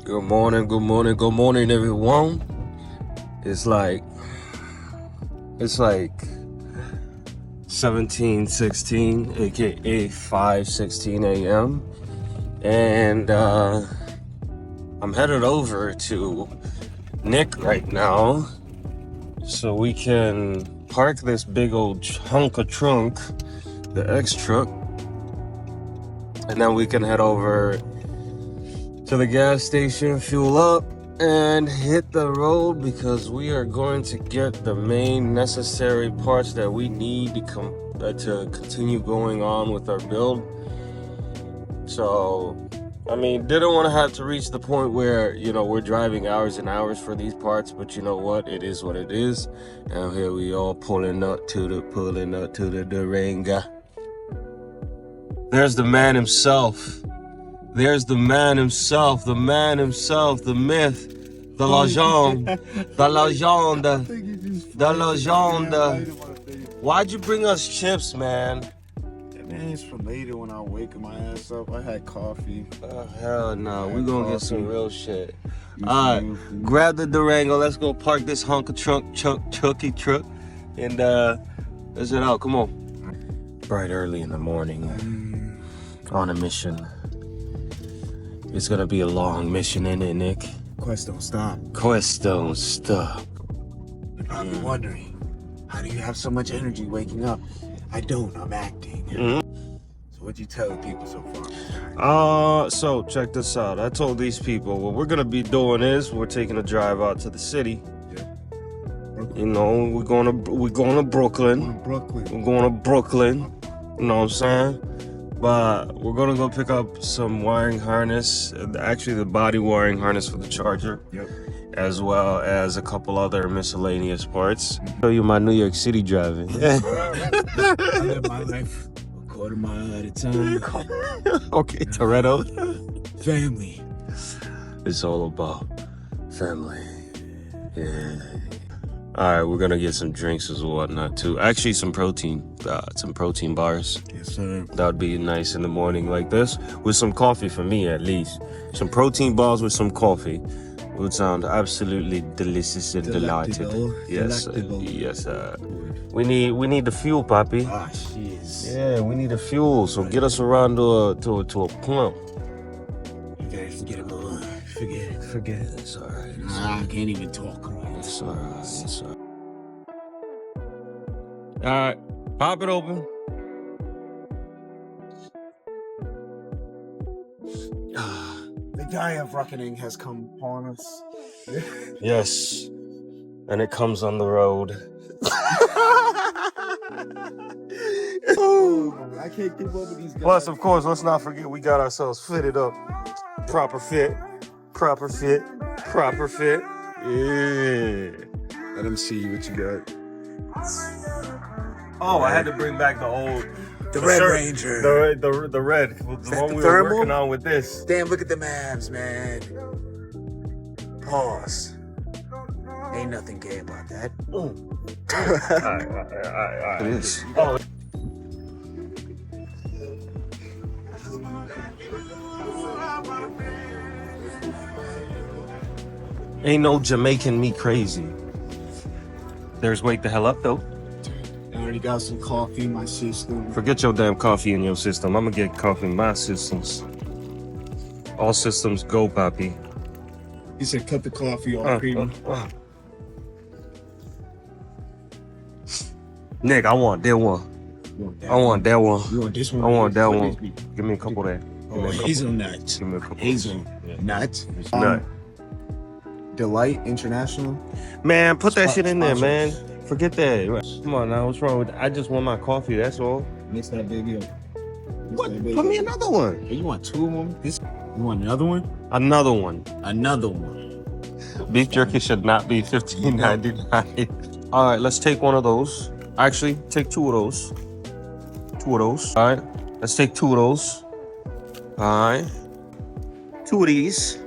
Good morning, good morning, good morning, everyone. It's like 17:16, aka 5:16 a.m. And I'm headed over to Nick right now so we can park this big old hunk of trunk, the X truck, and then we can head over to the gas station, fuel up, and hit the road because we are going to get the main necessary parts that we need to continue going on with our build. So, I mean, didn't want to have to reach the point where, we're driving hours and hours for these parts, but you know what? It is what it is. And here we are pulling up to the Durango. There's the man himself. There's the man himself, the myth, the legend, the legend. Why'd you bring us chips, man? Man, it's for later when I wake my ass up. I had coffee. Oh, hell no. We're going to get some real shit. All right, grab the Durango. Let's go park this hunk of chucky truck. And let's head out. Come on. Bright early in the morning. On a mission. It's gonna be a long mission, isn't it, Nick? Quest don't stop. Quest don't stop. You're probably wondering, how do you have so much energy waking up? I don't, I'm acting. Mm-hmm. So what'd you tell the people so far? So check this out. I told these people what we're gonna be doing is we're taking a drive out to the city. Yeah. We're going to Brooklyn. We're going to Brooklyn. You know what I'm saying? But we're gonna go pick up some wiring harness, actually the body wiring harness for the charger, as well as a couple other miscellaneous parts. Show you my New York City driving. I live my life a quarter mile at a time. Okay, Toretto. Family. It's all about family. Yeah. All right, we're gonna get some drinks as well, whatnot too. Actually, some protein bars. Yes, sir. That would be nice in the morning like this, with some coffee for me at least. Some protein bars with some coffee would sound absolutely delicious and delighted. Yes, Delectable. yes, sir. We need the fuel, Papi. Ah, jeez. Yeah, we need the fuel. So get us around to a pump. You guys forget it, boy. Forget it. It's all right. Nah, I can't even talk right. It's all right. It's all right. All right, pop it open. The die of reckoning has come upon us. Yes, and it comes on the road. I can't keep up with these guys. Plus, of course, let's not forget we got ourselves fitted up. Proper fit. Yeah. Let them see what you got. Oh, I had to bring back the Red shirt. Ranger. The red. The one the we were thermal? working on with this. Damn, look at the abs, man. Pause. Ain't nothing gay about that. All right. It is. Oh. Ain't no Jamaican me crazy. There's wake the hell up though. I already got some coffee in my system. Forget your damn coffee in your system. I'm gonna get coffee in my systems. All systems go, Papi. He said cut the coffee off, cream. Nick, I want that one. I want that one. You want this one? I want that What one. this be? Give me a couple of that. Give me a couple. Hazelnut. Give me a couple. Hazelnut. Nut. Delight International. Man, put that shit in there, Sponsors. man. Forget that. Come on now, what's wrong with that? I just want my coffee, that's all. Mix that baby up. What? Put me another one. Hey, you want two of them? You want another one? Another one. Another one. Beef jerky should not be $15.99. All right, let's take one of those. Actually, take two of those. All right, let's take two of those. All right. Two of these.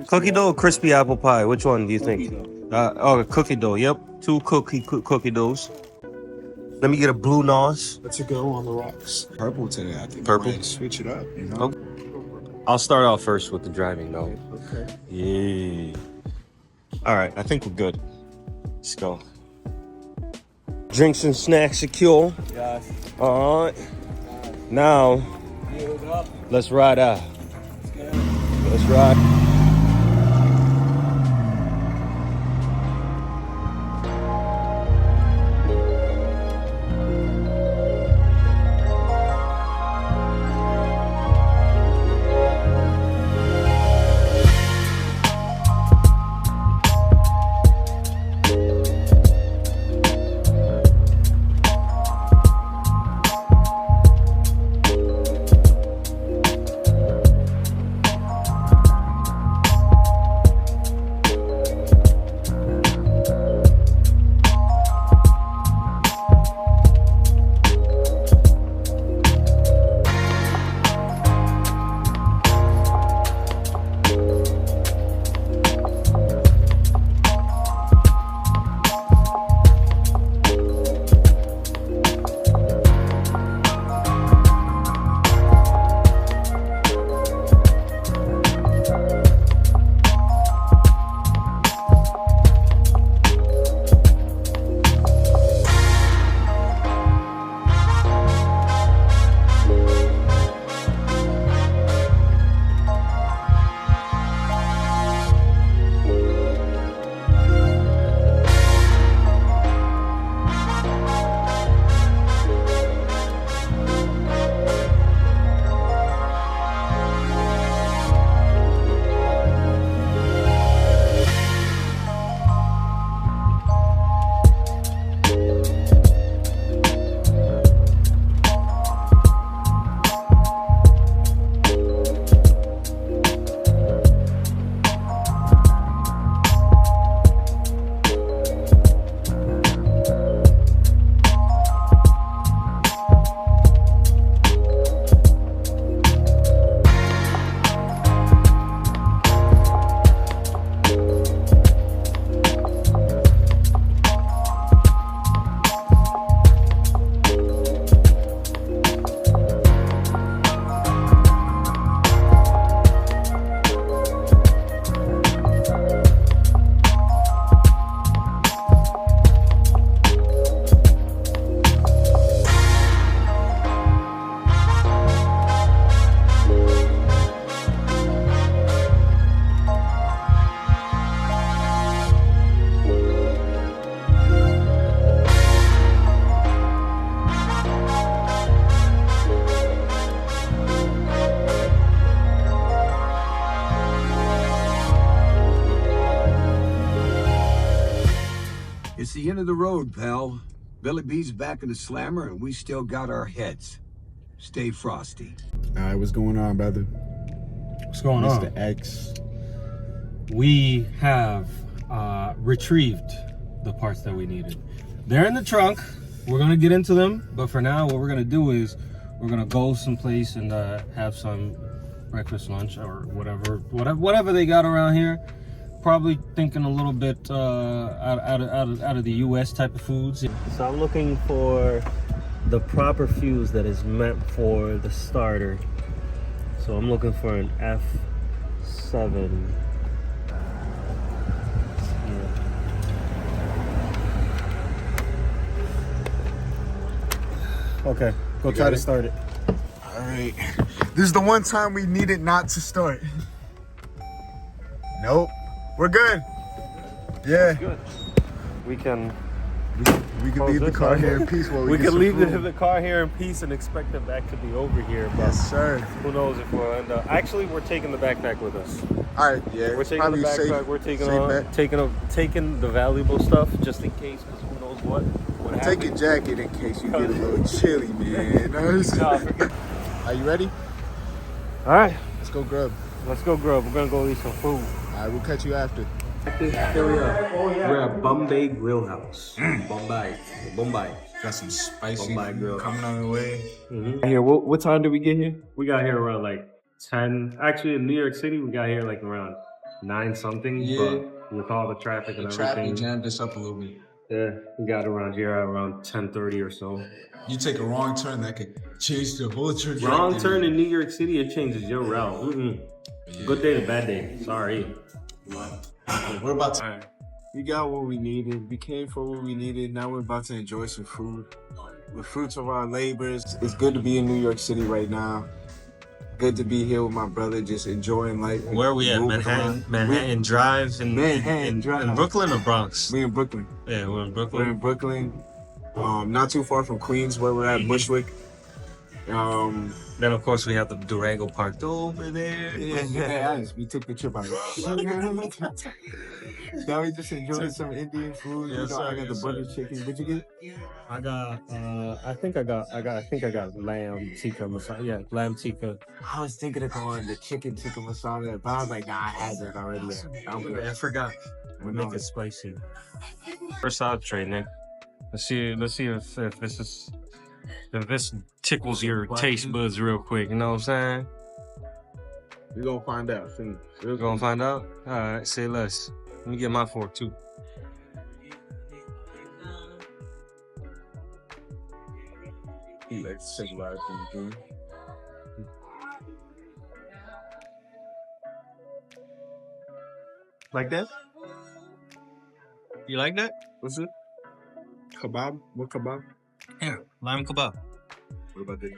Cookie dough or crispy apple pie? Which one do you think? Cookie dough. Yep, two cookie doughs. Let me get a blue nose. Let's go on the rocks. Purple today, I think. Purple? I might switch it up, you know? Okay. I'll start off first with the driving though. Okay. Yeah. All right, I think we're good. Let's go. Drinks and snacks secure. Yes. All right. Now, let's ride out. Let's ride. It's the end of the road, pal. Billy B's back in the slammer, and we still got our heads. Stay frosty. All right, what's going on, brother? What's going on? Mr. X. We have retrieved the parts that we needed. They're in the trunk. We're gonna get into them, but for now, what we're gonna do is we're gonna go someplace and have some breakfast, lunch, or whatever they got around here. Probably thinking a little bit out of the U.S. type of foods. So I'm looking for the proper fuse that is meant for the starter. So I'm looking for an F7. Okay, go try to start it. All right. This is the one time we needed not to start. Nope. We're good. Yeah. Good. We can We can leave the car here in peace while we we get can some leave food. the car here in peace and expect it back to be over here. But Yes, sir. who knows if we'll end up. Actually, we're taking the backpack with us. All right, yeah. We're taking probably the backpack. safe, We're taking safe on bet. taking the valuable stuff just in case, because who knows what Take your jacket in case you get a little chilly, man. Nah, forget. Are you ready? All right, Let's go grub. let's go grub. We're gonna go eat some food. All right, we'll catch you after. Here we are. We're at Bombay Grill House. Bombay. Got some spicy Bombay grill. food coming on the way. Here, what time did we get here? We got here around like 10. Actually, in New York City, we got here like around 9 something. Yeah. But with all the traffic and The traffic everything, jammed us up a little bit. Yeah, we got around here at around 10:30 or so. You take a wrong turn, that could change the whole trajectory. Wrong turn in New York City, it changes your route. Good day to bad day. Sorry. We're about to. We got what we needed. We came for what we needed. Now we're about to enjoy some food. The fruits of our labors. It's good to be in New York City right now. Good to be here with my brother, just enjoying life. Where are we at? Manhattan Drive in Brooklyn or Bronx? We in Brooklyn. Yeah, we're in We're Brooklyn. in Brooklyn. Not too far from Queens, where we're at, Bushwick. Then of course we have the Durango parked over there. Yeah, we took the trip out. Now we just enjoying some Indian food. Yes, I sir, got the yes, butter sir. chicken. What'd you get? I got I think I got lamb tikka masala. Yeah, lamb tikka. I was thinking of going the chicken tikka masala, but I was like, nah, I had that already. I'm good. I forgot. We make it spicy. First out trade, Nick. Let's see if this tickles your taste buds real quick. You know what I'm saying? We're gonna find out soon. We're gonna find out. All right, say less. Let me get my fork too. He likes civilized things. Like that? You like that? What's it? Kebab? What kebab? Yeah, lime kebab. What about this?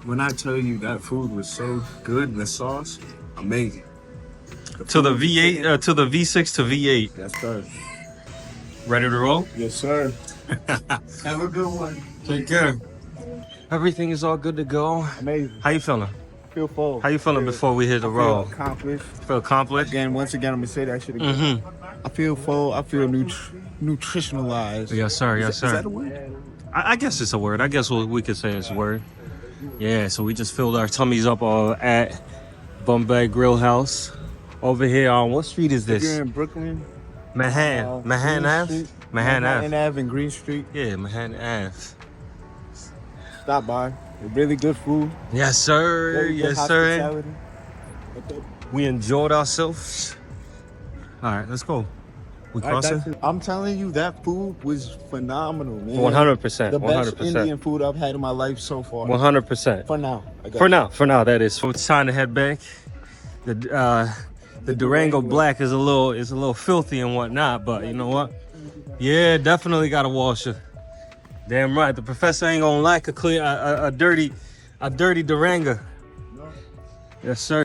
When I tell you that food was so good, the sauce, amazing. To the V8, to the V6 to V8. Yes, sir. Ready to roll? Yes, sir. Have a good one. Take care. Everything is all good to go. Amazing. How you feeling? Feel full. How you feeling before we hit the Feel roll? accomplished. Feel accomplished? Once again, I'm gonna say that shit again. I feel full. I feel nutritionalized. Yes, sir. Yes, Is sir. that a word? I guess it's a word. I guess we could say it's a word. Yeah, so we just filled our tummies up at Bombay Grill House. Over here on, what street is If this? you're in Brooklyn, Manhattan Green Ave? Street, Manhattan Ave. Ave and Green Street. Yeah, Manhattan Ave. Stop by. Really good food. Yes, sir. Very good Yes, sir. hospitality. We enjoyed ourselves. All right, let's go. We crossing? I'm telling you, that food was phenomenal, man. 100%. The best 100%. Indian food I've had in my life so far. 100%. For now. For now, that is. So it's time to head back. The Durango Black is a little filthy and whatnot, but you know what? Yeah, definitely gotta wash it. Damn right. The professor ain't gonna like a dirty Durango. Yes, sir.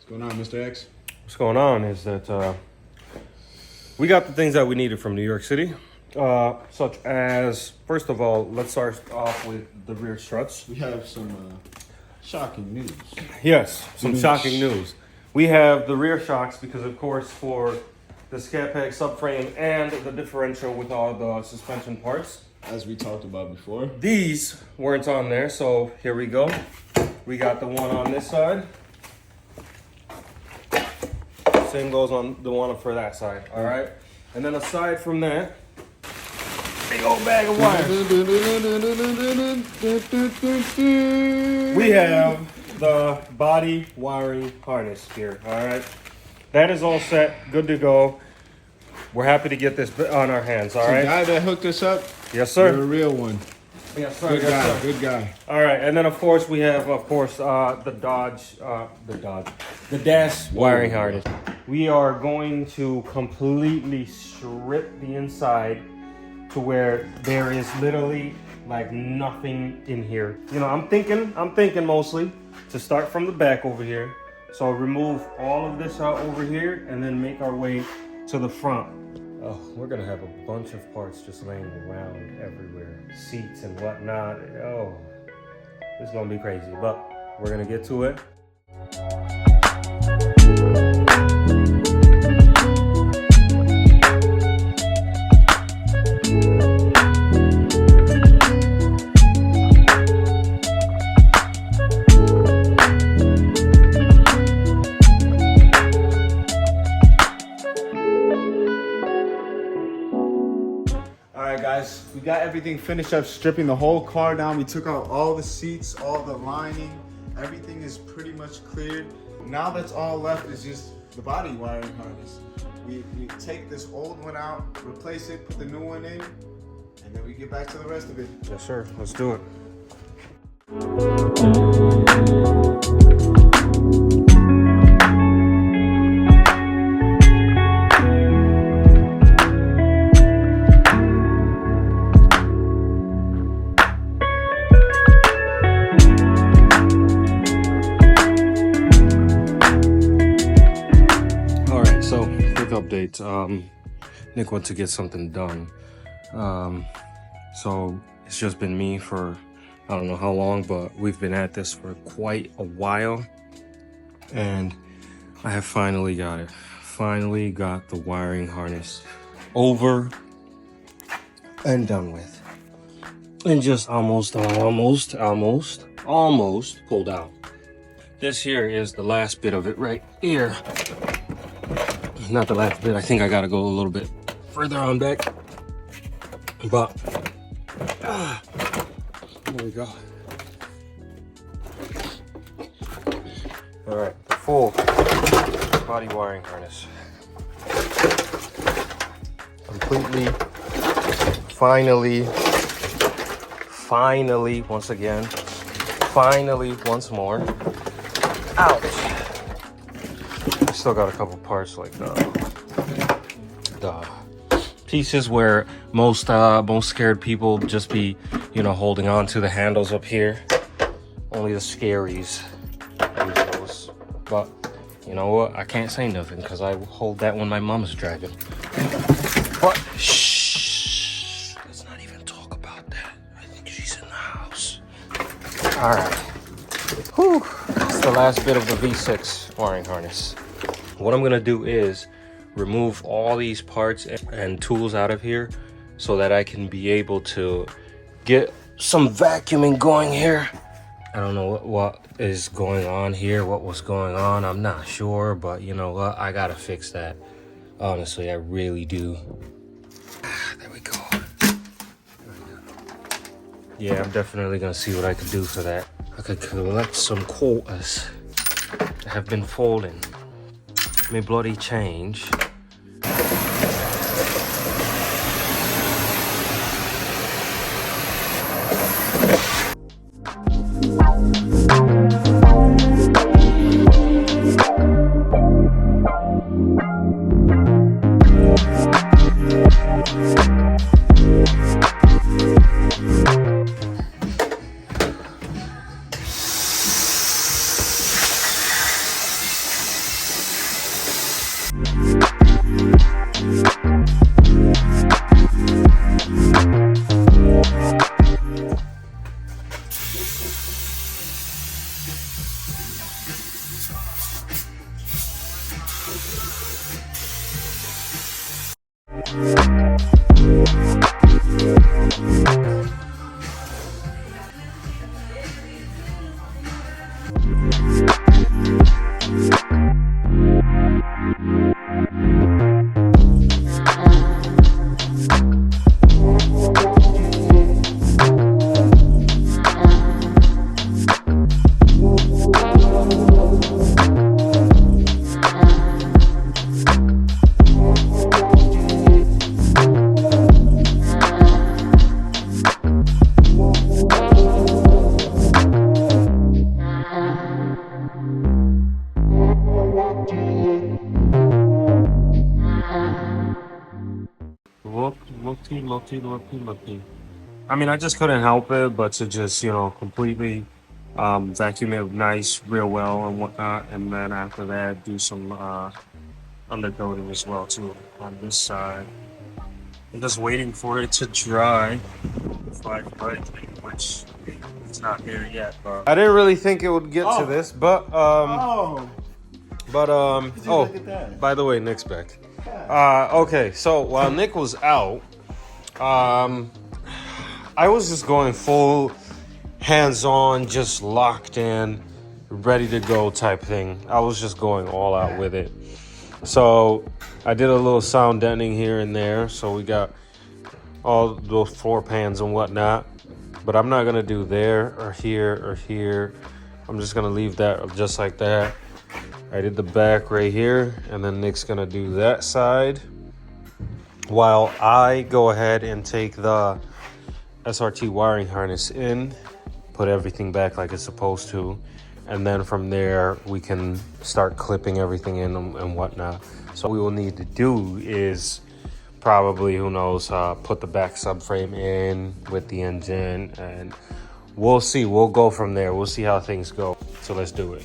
Mr. X? What's going on is that we got the things that we needed from New York City, such as, first of all, let's start off with the rear struts. We have some shocking news. Yes, some shocking news. We have the rear shocks because, of course, for the scat pack subframe and the differential with all the suspension parts, As we talked about before. these weren't on there, so here we go. We got the one on this side. Same goes on the one for that side, all right? And then aside from that, big old bag of wires. We have the body wiring harness here, all right? That is all set, good to go. We're happy to get this on our hands, all The right? guy that hooked us up, Yes, you're a sir. real one. Yes, sir. Good Yes, guy, sir. good guy. All right, and then of course we have, the dash wiring harness. We are going to completely strip the inside to where there is literally like nothing in here. You know, I'm thinking mostly to start from the back over here, So remove all of this out over here and then make our way to the front. Oh, we're gonna have a bunch of parts just laying around everywhere. Seats and whatnot. Oh, it's gonna be crazy, but we're gonna get to it. Alright guys, we got everything finished up, stripping the whole car down. We took out all the seats, all the lining. Everything is pretty much cleared. Now that's all left is just the body wiring harness. We take this old one out, replace it, put the new one in, and then we get back to the rest of it. Yes, sir. Let's do it. Update. Nick went to get something done. So it's just been me for I don't know how long, but we've been at this for quite a while. And I have finally got it. Finally got the wiring harness over and done with. And just almost pulled out. This here is the last bit of it right here. Not the last bit, I think I gotta go a little bit further on back. But, there we go. All right, the full body wiring harness. Completely, finally, once again, once more. Ouch. I still got a couple parts like the pieces where most scared people just be, you know, holding on to the handles up here. Only the scaries use those. But you know what? I can't say nothing because I hold that when my mom's driving. But shh, let's not even talk about that. I think she's in the house. All right. Whew. That's the last bit of the V6 wiring harness. What I'm gonna do is remove all these parts and tools out of here so that I can be able to get some vacuuming going here. I don't know what is going on here, what was going on, I'm not sure, but you know what, I gotta fix that. Honestly, I really do. There we go. Yeah, I'm definitely gonna see what I can do for that. I could collect some quarters that have been folding. Me bloody change. Lucky. I mean, I just couldn't help it but to just, you know, completely vacuum it nice, real well and whatnot. And then after that, do some undercoating as well too on this side. I'm just waiting for it to dry before I do anything, which it's not there yet. But I didn't really think it would get to this, but Oh, oh, look at that. by the way, Nick's back. Okay, so while Nick was out, I was just going full hands-on, just locked in, ready to go type thing. I was just going all out with it. So I did a little sound deadening here and there. So we got all those floor pans and whatnot. But I'm not gonna do there or here or here. I'm just gonna leave that just like that. I did the back right here, and then Nick's gonna do that side. While I go ahead and take the SRT wiring harness in, put everything back like it's supposed to, and then from there we can start clipping everything in and whatnot. So what we will need to do is probably, who knows, put the back subframe in with the engine, and we'll see. We'll go from there. We'll see how things go. So let's do it.